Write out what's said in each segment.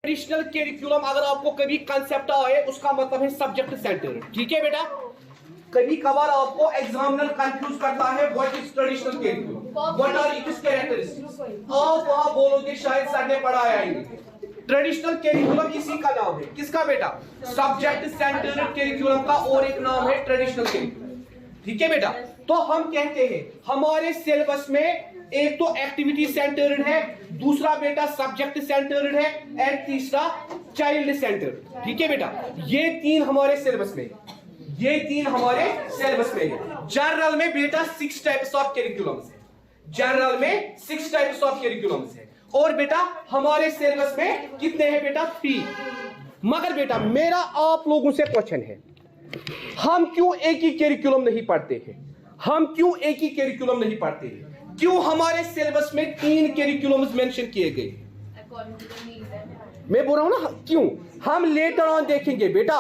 Traditional curriculum अगर आपको कभी कंसेप्ट आए उसका मतलब है सब्जेक्ट सेंटर। ठीक है बेटा, कभी कभार आपको एग्जामिनर कंफ्यूज करता है what is traditional curriculum, what are its characteristics. आप वहां बोलोगे शायद सर ने पढ़ाया ही नहीं। ट्रेडिशनल करिकुलम इसी का नाम है। किसका बेटा? सब्जेक्ट सेंटर करिकुलम का और एक नाम है ट्रेडिशनल करिकुलम। ठीक है बेटा, तो हम कहते हैं हमारे सिलेबस में एक तो एक्टिविटी सेंटर्ड है, दूसरा बेटा सब्जेक्ट सेंटर्ड है एंड तीसरा चाइल्ड सेंटर्ड। ठीक है बेटा, ये तीन हमारे सिलेबस में, ये तीन हमारे सिलेबस में है। जनरल में बेटा 6 टाइप्स ऑफ करिकुलम्स है, जनरल में 6 टाइप्स ऑफ करिकुलम्स है। और बेटा हमारे सिलेबस में कितने हैं बेटा? 3। मगर बेटा मेरा आप लोगों से क्वेश्चन है, हम क्यों एक ही करिकुलम नहीं पढ़ते हैं? हम क्यों एक ही करिकुलम नहीं पढ़ते हैं? क्यों हमारे सिलेबस में 3 करिकुलम्स मेंशन किए गए? मैं बोल रहा हूं ना क्यों। हम लेटर ऑन देखेंगे बेटा,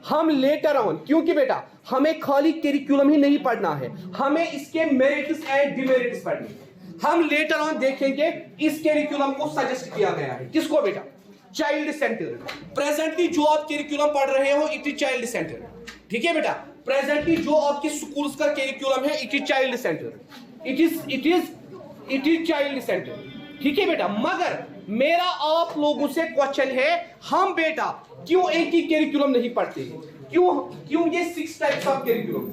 हम लेटर ऑन, क्योंकि बेटा हमें खाली करिकुलम ही नहीं पढ़ना है, हमें इसके मेरिट्स एंड डिमेरिट्स पढ़ने हैं। हम लेटर ऑन देखेंगे इस करिकुलम को सजेस्ट किया गया है किसको बेटा? Child centre. प्रेजेंटली जो आप करिकुलम पढ़ रहे हो इट इज चाइल्ड सेंटर। ठीक है बेटा, प्रेजेंटली जो आपके स्कूल्स का करिकुलम है it is child centre, it is child centre. ठीक है बेटा, मगर मेरा आप लोगों से क्वेश्चन है, हम बेटा क्यों एक ही करिकुलम नहीं पढ़ते हैं? क्यों ये 6 टाइप्स ऑफ करिकुलम?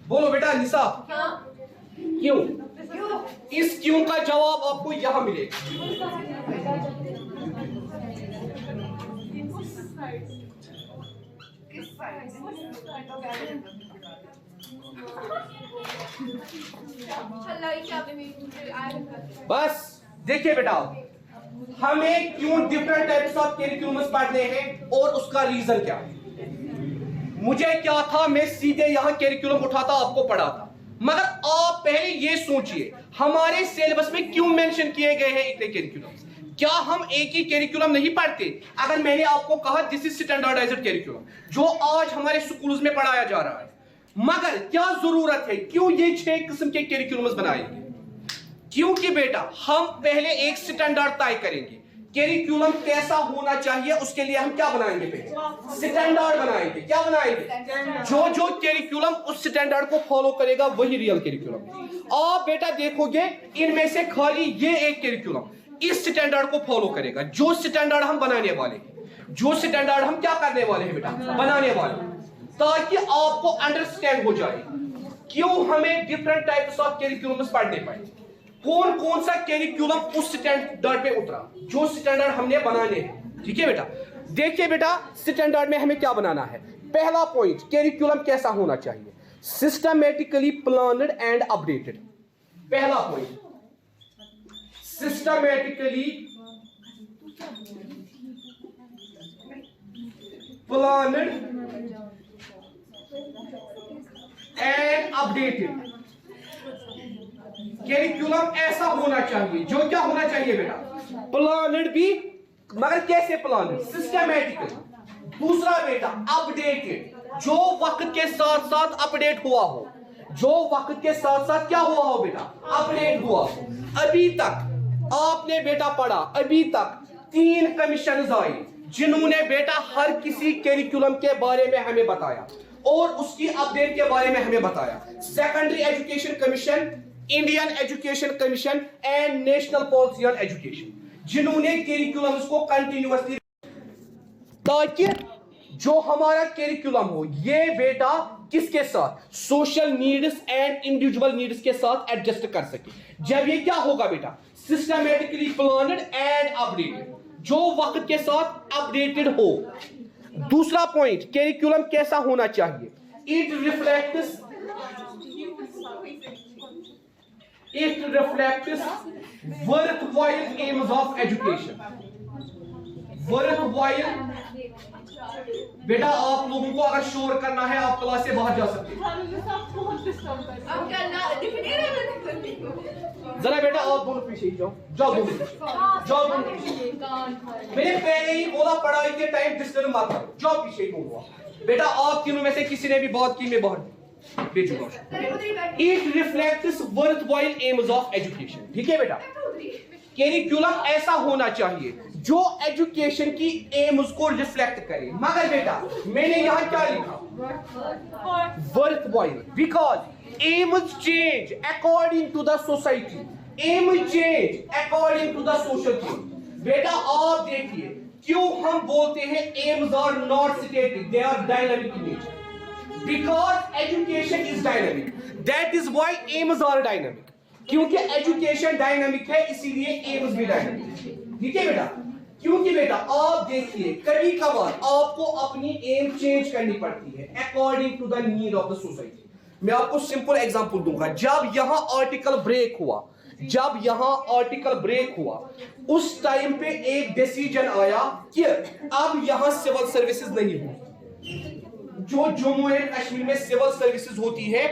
बोलो बेटा निशा, क्यों? इस क्यों का जवाब आपको यहां मिलेगा। बस देखिए बेटा, हमें क्यों डिफरेंट टाइप्स ऑफ करिकुलम्स पढ़ने हैं और उसका रीजन क्या है। मुझे क्या था, मैं सीधे यहां करिकुलम उठाता आपको पढ़ाता, मगर आप पहले ये सोचिए हमारे सिलेबस में क्यों मेंशन किए गए हैं इतने करिकुलम्स। क्या हम एक ही करिकुलम नहीं पढ़ते? अगर मैंने आपको कहा दिस इज स्टैंडर्डाइज्ड करिकुलम जो आज हमारे स्कूल्स में पढ़ाया जा रहा है, मगर क्या जरूरत है, क्यों ये 6 किस्म के करिकुलम्स बनाएंगे? क्योंकि बेटा हम पहले एक स्टैंडर्ड तय करेंगे, करिकुलम कैसा होना चाहिए, उसके लिए हम क्या बनाएंगे? पहले स्टैंडर्ड बनाएंगे। क्या बनाएंगे? जो करिकुलम उस स्टैंडर्ड को फॉलो करेगा वही रियल करिकुलम। आप बेटा देखोगे इनमें से खाली ये एक करिकुलम इस स्टैंडर्ड को फॉलो करेगा, जो स्टैंडर्ड हम बनाने वाले हैं, जो स्टैंडर्ड हम क्या करने वाले हैं बेटा? बनाने वाले हैं, ताकि आपको अंडरस्टैंड हो जाए क्यों हमें डिफरेंट टाइप्स ऑफ करिकुलम्स पढ़ने पड़े, कौन कौन सा करिकुलम उस स्टैंडर्ड पे उतरा जो स्टैंडर्ड हमने बनाने हैं। ठीक है बेटा, देखिए बेटा स्टैंडर्ड में हमें क्या बनाना है। पहला पॉइंट, करिकुलम कैसा होना चाहिए? Systematically planned and updated. पहला point, systematically planned and updated. Curriculum ऐसा होना चाहिए, जो क्या होना चाहिए बेटा? प्लान्ड भी, मगर कैसे प्लान्ड? सिस्टमैटिकली। दूसरा बेटा अपडेटेड, जो वक्त के साथ साथ अपडेट हुआ हो, जो वक्त के साथ साथ क्या हुआ हो बेटा? अपडेट हुआ हो। अभी तक आपने बेटा पढ़ा, अभी तक 3 कमीशन आए जिन्होंने बेटा हर किसी करिकुलम के बारे में हमें बताया और उसकी अपडेट के बारे में हमें बताया। Secondary education commission, Indian education commission and national policy on education, जिन्होंने करिकुलम्स को कंटिन्यूअसली, ताकि जो हमारा करिकुलम हो ये बेटा किसके साथ? Social needs and individual needs के साथ एडजस्ट कर सके। जब ये क्या होगा बेटा? सिस्टमैटिकली प्लान्ड एंड अपडेटेड, जो वक्त के साथ अपडेटेड हो। दूसरा पॉइंट, करिकुलम कैसा होना चाहिए? It reflects worthwhile aims of education। worthwhile बेटा आप लोगों को अगर शोर करना है आप क्लास से बाहर जा सकते हैं। जरा बेटा आप दोनों पीछे ही जाओ, जाओ दोनों पीछे, जाओ दोनों पीछे। मैंने पहले ही बोला पढ़ाई के टाइम डिस्टर्ब मत करो, जाओ पीछे ही बोलूंगा। बेटा आप तीनों में से किसी ने भी बात की मैं बाहर it reflects worthwhile AIIMS of education. ठीक है बेटा, करिकुलम ऐसा होना चाहिए जो एजुकेशन की एम्स को रिफ्लेक्ट करे। मगर बेटा मैंने यहां क्या लिखा, worthwhile, because aims change according to the society, aim change according to the social change. बेटा आप देखिए क्यों हम बोलते हैं aims are not static, they are dynamic in nature, because education is dynamic, that is why aims are dynamic. क्योंकि education dynamic है इसीलिए एम्स भी डायनामिक है। ठीक है बेटा, क्योंकि बेटा आप देखिए कभी कभार आपको अपनी एम चेंज करनी पड़ती है according to the need of the society. मैं आपको सिंपल एग्जांपल दूंगा, जब यहां आर्टिकल ब्रेक हुआ, जब यहां आर्टिकल ब्रेक हुआ उस टाइम पे एक डिसीजन आया कि अब यहां सिविल सर्विसेज नहीं होगी। जो जम्मू एंड कश्मीर में सिविल सर्विसेज होती है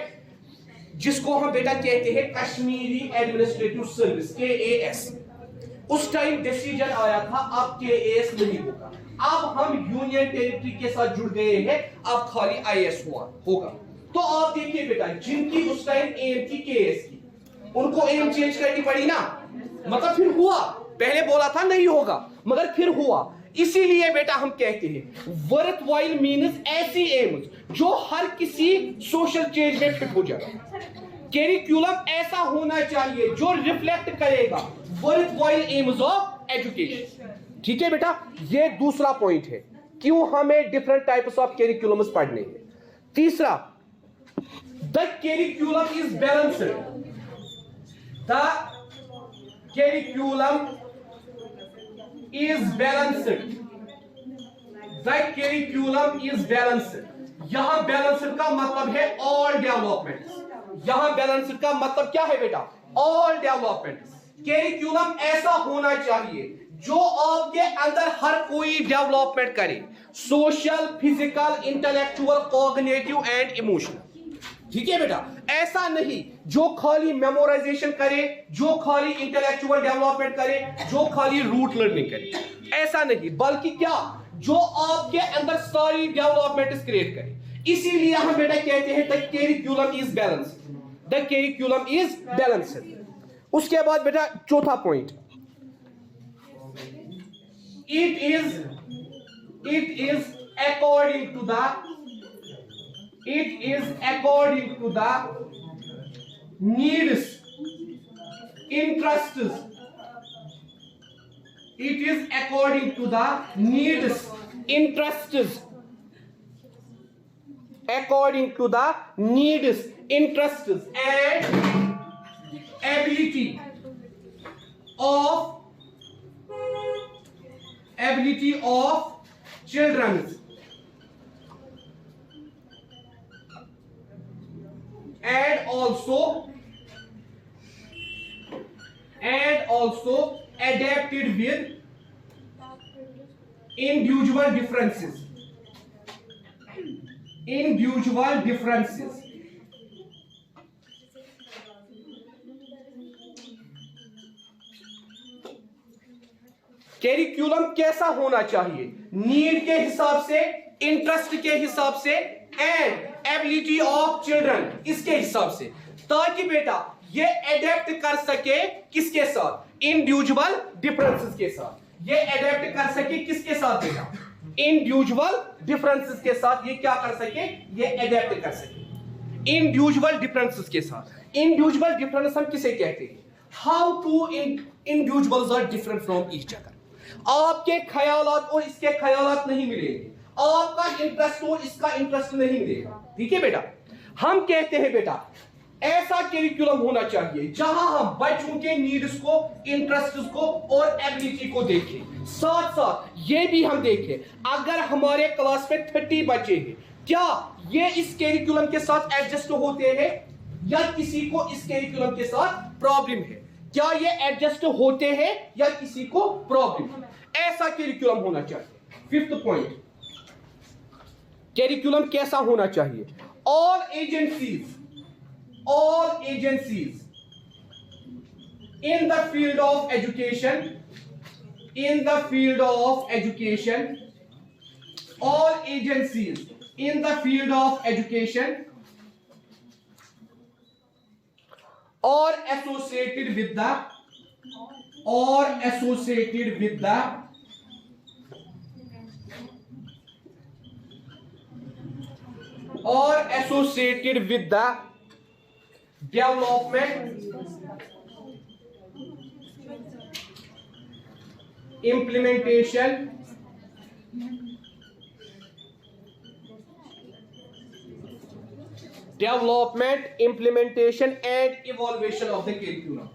जिसको हम बेटा कहते हैं कश्मीरी एडमिनिस्ट्रेटिव सर्विस, KAS, उस टाइम डिसीजन आया था अब KAS नहीं होगा। अब हम यूनियन टेरिटरी के साथ जुड़ गए हैं, अब खाली IAS होगा। तो आप देखिए बेटा जिनकी उस टाइम एम थी KAS की, उनको एम चेंज करनी पड़ी ना, मतलब फिर हुआ, पहले बोला था नहीं होगा मगर फिर हुआ। इसीलिए बेटा हम कहते हैं वर्थ वाइल मीन्स ऐसी एम्स जो हर किसी सोशल चेंज में फिट हो जाए। करिकुलम ऐसा होना चाहिए जो रिफ्लेक्ट करेगा worth while AIIMS of education. ठीक है बेटा, ये दूसरा पॉइंट है क्यों हमें डिफरेंट टाइप्स ऑफ करिकुलम्स पढ़ने हैं। तीसरा, the curriculum is balanced, the curriculum is balanced, the curriculum is balanced। यहां बैलेंस्ड का मतलब है ऑल डेवलपमेंट। यहां बैलेंस्ड का मतलब क्या है बेटा, ऑल डेवलपमेंट। करिकुलम ऐसा होना चाहिए जो आपके अंदर हर कोई डेवलपमेंट करे, social, physical, intellectual, cognitive and emotional. ठीक है बेटा, ऐसा नहीं जो खाली मेमोराइजेशन करे, जो खाली इंटेलेक्चुअल डेवलपमेंट करे, जो खाली रूट लर्निंग करे, ऐसा नहीं, बल्कि क्या जो आपके अंदर सारी डेवलपमेंट क्रिएट करे। इसीलिए हम बेटा कहते हैं the curriculum is balanced, the curriculum is balanced. उसके बाद बेटा चौथा point, it is according to the needs, interests, it is according to the needs, interests, according to the needs, interests and ability of children, and also adapted with individual differences, curriculum कैसा होना चाहिए, need के हिसाब से, interest के हिसाब से and ability of children इसके हिसाब से, ताकि बेटा ये एडेप्ट कर सके किसके साथ, इंडिविजुअल डिफरेंसेस के साथ। ये एडेप्ट कर सके किसके साथ बेटा, इंडिविजुअल डिफरेंसेस के साथ। ये क्या कर सके, ये एडेप्ट कर सके इंडिविजुअल डिफरेंसेस के साथ। इंडिविजुअल डिफरेंस हम किसे कहते हैं, how two individuals are different from each other. आपके ख्यालात और इसके ख्यालात नहीं मिलेंगे, आपका इंटरेस्ट और इसका इंटरेस्ट नहीं मिलेगा। ठीक है बेटा, हम कहते हैं बेटा ऐसा करिकुलम होना चाहिए जहां हम बच्चों के नीड्स को, इंटरेस्ट्स को और एबिलिटी को देखें, साथ साथ ये भी हम देखें अगर हमारे क्लास में 30 बच्चे हैं क्या ये इस करिकुलम के साथ एडजस्ट होते हैं या किसी को इस करिकुलम के साथ प्रॉब्लम है, क्या ये एडजस्ट होते हैं या किसी को प्रॉब्लम है। ऐसा करिकुलम होना चाहिए। फिफ्थ पॉइंट, करिकुलम कैसा होना चाहिए, all agencies in the field of education, all agencies in the field of education or associated with the or associated with the development, implementation, and evaluation of the curriculum.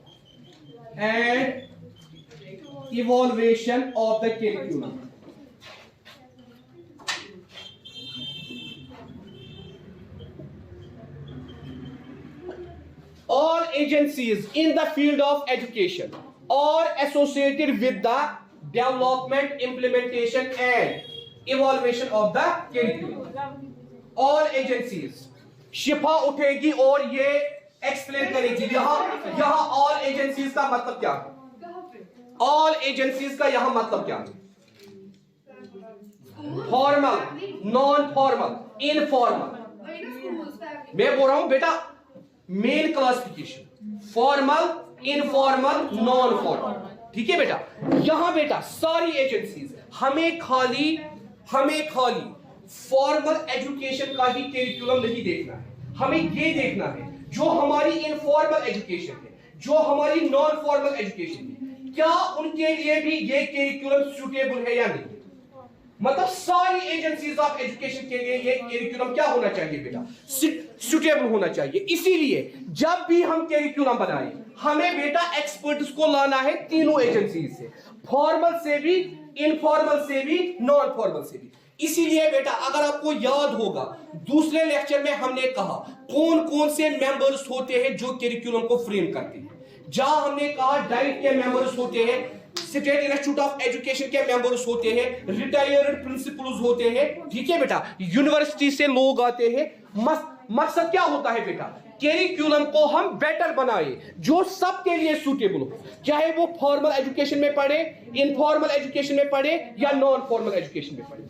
All agencies in the field of education are associated with the development, implementation and evaluation of the curriculum. All agencies. शिफा उठेगी और ये explain करेगी यहां all agencies का मतलब क्या है? All agencies का यहां मतलब क्या है? Formal, non formal, informal. मैं बोल रहा हूं बेटा main classification, formal, informal, non formal. ठीक है बेटा, यहां बेटा सारी एजेंसीज हमें खाली फॉर्मल एजुकेशन का ही करिकुलम नहीं देखना है, हमें ये देखना है जो हमारी इनफॉर्मल एजुकेशन है, जो हमारी नॉन फॉर्मल एजुकेशन है, क्या उनके लिए भी ये करिकुलम सूटेबल है या नहीं। मतलब सारी एजेंसीज ऑफ एजुकेशन के लिए ये करिकुलम क्या होना चाहिए बेटा? सूटेबल होना चाहिए। इसीलिए जब भी हम करिकुलम बनाएं हमें बेटा एक्सपर्ट्स को लाना है तीनों एजेंसीज से, फॉर्मल से भी, इनफॉर्मल से भी, नॉन फॉर्मल से भी। इसीलिए बेटा अगर आपको याद होगा दूसरे लेक्चर में हमने कहा कौन कौन से मेंबर्स होते हैं जो करिकुलम को फ्रेम करते हैं। जहां हमने कहा डाइट के मेंबर्स होते हैं, स्टेट इंस्टीट्यूट ऑफ एजुकेशन के मेंबर्स होते हैं, रिटायर्ड प्रिंसिपल्स होते हैं। ठीक है बेटा, यूनिवर्सिटी से लोग आते हैं। मकसद क्या होता है बेटा? करिकुलम को हम बेटर बनाए जो सबके लिए सूटेबल हो, चाहे वो फॉर्मल एजुकेशन में पढ़े, इनफॉर्मल एजुकेशन में पढ़े या नॉन फॉर्मल एजुकेशन में पढ़े।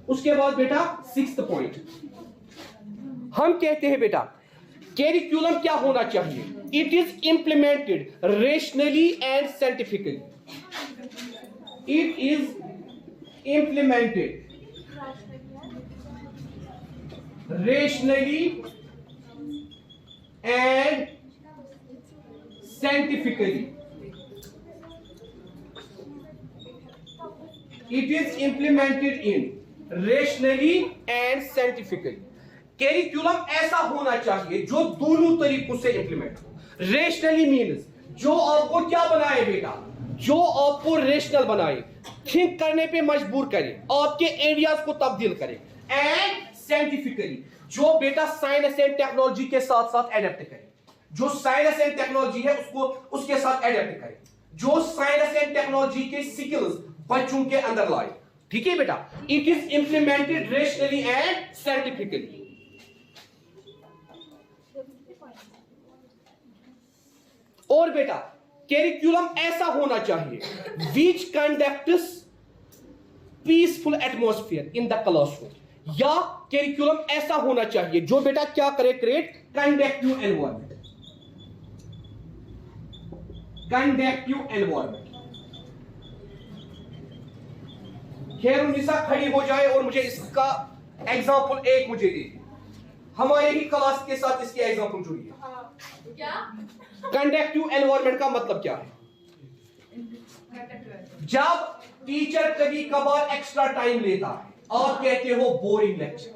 उसके बाद बेटा 6th पॉइंट हम कहते हैं बेटा करिकुलम क्या होना चाहिए? It is implemented rationally and scientifically. It is implemented rationally and scientifically. It is implemented in rationally and scientifically. Curriculum ऐसा होना चाहिए जो दोनों तरीकों से इंप्लीमेंट हो। रेशनली मीन्स जो आपको क्या बनाए बेटा? जो आपको रेशनल बनाए, थिंक करने पे मजबूर करे, आपके एरियाज को तब्दील करे। एंड साइंटिफिकली जो बेटा साइंस एंड टेक्नोलॉजी के साथ साथ एडेप्ट करे, जो साइंस एंड टेक्नोलॉजी है उसको उसके साथ एडेप्ट करे, जो साइंस एंड टेक्नोलॉजी के स्किल्स बच्चों के अंदर लाए। ठीक है बेटा, it is implemented rationally and scientifically. और बेटा करिकुलम ऐसा होना चाहिए which conducts peaceful atmosphere in the classroom. या करिकुलम ऐसा होना चाहिए जो बेटा क्या करे? Create conductive environment. Conductive environment. Khairunnisa खड़ी हो जाए और मुझे इसका एग्जांपल एक मुझे दे। हमारे ही क्लास के साथ इसकी एग्जांपल जुड़ी है। क्या कंडक्टिव एनवायरनमेंट का मतलब क्या है? जब टीचर कभी कभार एक्स्ट्रा टाइम लेता है, आप कहते हो बोरिंग लेक्चर।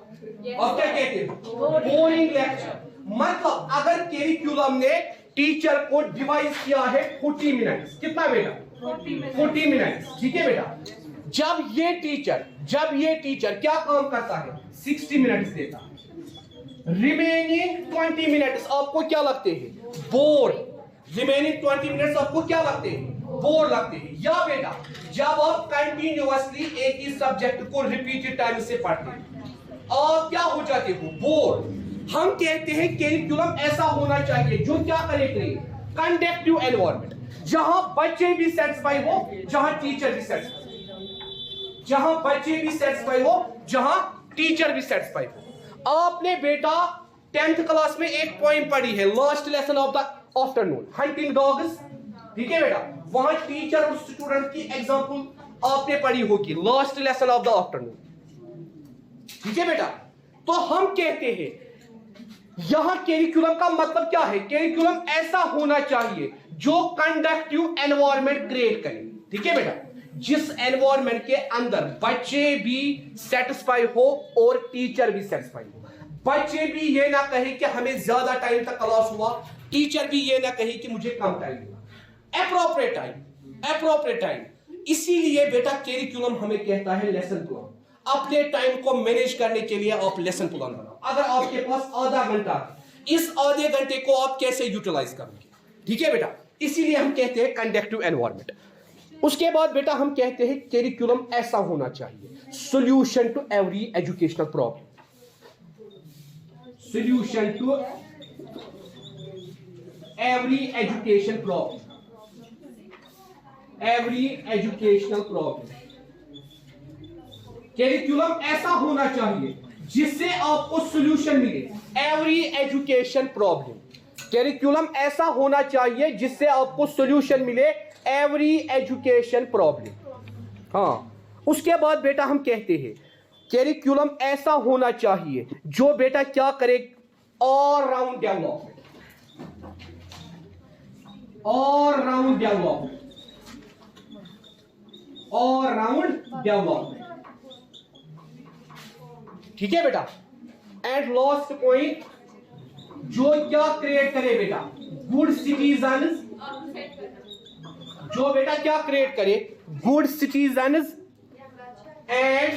आप क्या कहते हो? Boring lecture. मतलब अगर करिकुलम ने टीचर को डिवाइस किया है 40 मिनट, कितना बेटा? 40 मिनट। ठीक है बेटा, जब ये टीचर क्या काम करता है? 60 मिनट्स देता है। रिमेनिंग 20 मिनट्स आपको क्या लगते हैं? बोर। रिमेनिंग 20 मिनट्स आपको क्या लगते हैं? बोर लगते हैं। या बेटा जब आप कंटिन्यूअसली एक ही सब्जेक्ट को रिपीटेड टाइम से पढ़ते हैं आप क्या हो जाते हो? बोर। हम कहते हैं करिकुलम ऐसा होना चाहिए जो क्या करे? कंडक्टिव एनवायरनमेंट, जहां बच्चे भी सेटिस्फाई हो, जहां टीचर भी सेटिस्फाई हो, जहां बच्चे भी सेटिस्फाई हो, जहां टीचर भी सेटिस्फाई हो। आपने बेटा 10th क्लास में एक पॉइंट पढ़ी है, last lesson of the afternoon, hunting dogs. ठीक है बेटा, वहां टीचर और स्टूडेंट की एग्जांपल आपने पढ़ी होगी, last lesson of the afternoon. ठीक है बेटा, तो हम कहते हैं यहां कैरिकुलम का मतलब क्या है? कैरिकुलम ऐसा होना चाहिए जो कंडक्टिव एनवायरनमेंट क्रिएट करे। ठीक है बेटा, जिस एनवायरनमेंट के अंदर बच्चे भी सेटिस्फाई हो और टीचर भी सेटिस्फाई हो। बच्चे भी ये ना कहे कि हमें ज्यादा टाइम तक क्लास हुआ, टीचर भी ये ना कहे कि मुझे कम टाइम हुआ। Appropriate time, appropriate time. इसीलिए बेटा कैरिकुलम हमें कहता है लेसन प्लान। अपने टाइम को मैनेज करने के लिए आप लेसन प्लान बनाओ। अगर आपके पास आधा घंटा है, इस आधे घंटे को आप कैसे यूटिलाइज करोगे? ठीक है बेटा, इसीलिए हम कहते हैं कंडक्टिव एनवायरनमेंट। उसके बाद बेटा हम कहते हैं कैरिकुलम ऐसा होना चाहिए solution to every educational problem. Solution to every education problem, every educational problem. Curriculum ऐसा होना चाहिए जिससे आपको सॉल्यूशन मिले एवरी एजुकेशन प्रॉब्लम। कैरिकुलम ऐसा होना चाहिए जिससे आपको सॉल्यूशन मिले एवरी एजुकेशन प्रॉब्लम। हाँ, उसके बाद बेटा हम कहते हैं कैरिकुलम ऐसा होना चाहिए जो बेटा क्या करे? All round development, all round development, all round development. ठीक है बेटा, एंड लास्ट पॉइंट, जो क्या क्रिएट करे बेटा? गुड सिटीजन्स, जो बेटा क्या क्रिएट करे? Good citizens and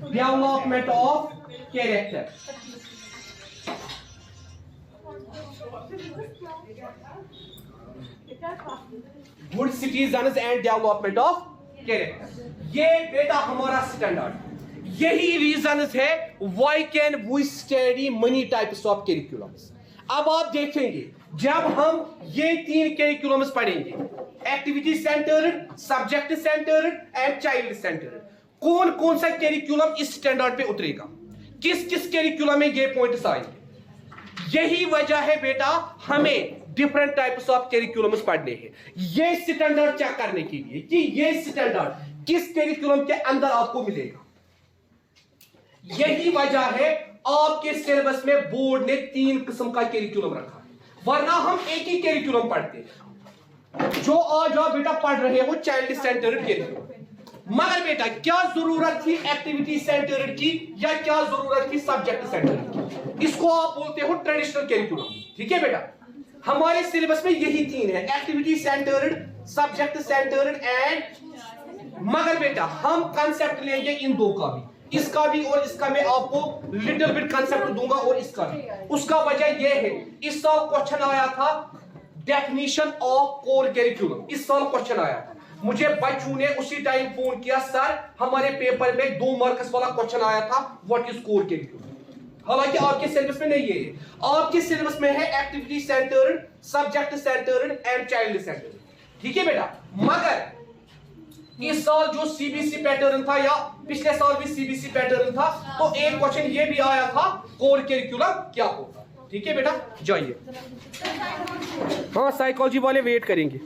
development of character. Good citizens and development of character, ये बेटा हमारा स्टैंडर्ड। यही रीजन है why can we study many types of curriculums. अब आप देखेंगे जब हम ये 3 कैरिकुलम्स पढ़ेंगे, activity centred, subject centred and child centred, कौन कौन सा कैरिकुलम इस स्टैंडर्ड पे उतरेगा, किस किस कैरिकुलम में ये पॉइंट्स आएंगे। यही वजह है बेटा हमें डिफरेंट टाइप्स ऑफ कैरिकुलम्स पढ़ने हैं, ये स्टैंडर्ड चेक करने के लिए कि ये स्टैंडर्ड किस कैरिकुलम के अंदर आपको मिलेगा। यही वजह है आपके सिलेबस में बोर्ड ने 3 किस्म का कैरिकुलम रखा है, वरना हम एक ही कैरिकुलम पढ़ते। जो आज आप बेटा पढ़ रहे हो चाइल्ड सेंटर्ड कैरिकुलम, मगर बेटा क्या जरूरत थी एक्टिविटी सेंटर्ड की या क्या जरूरत थी सब्जेक्ट सेंटर्ड की? इसको आप बोलते हो ट्रेडिशनल कैरिकुलम। ठीक है बेटा, हमारे सिलेबस में यही 3 है, activity centred, subject centred and, मगर बेटा हम कंसेप्ट लेंगे इन 2 का भी, इसका भी और इसका मैं आपको लिटिल बिट कंसेप्ट दूंगा और इसका भी। उसका वजह यह है इस साल क्वेश्चन आया था डेफिनेशन ऑफ कोर कैरिकुलम, इस साल क्वेश्चन आया था। मुझे बच्चों ने उसी टाइम फोन किया, सर हमारे पेपर में 2 मार्क्स वाला क्वेश्चन आया था, व्हाट इज कोर कैरिकुलम। हालांकि आपके सिलेबस में नहीं है, आपके सिलेबस में है activity centred, subject centred and child centred. ठीक है बेटा, मगर इस साल जो सीबीसी पैटर्न था या पिछले साल भी सीबीसी पैटर्न था, तो एक क्वेश्चन ये भी आया था कोर कैरिकुलम क्या होगा। ठीक है बेटा, जाइए। हाँ, साइकोलॉजी वाले वेट करेंगे।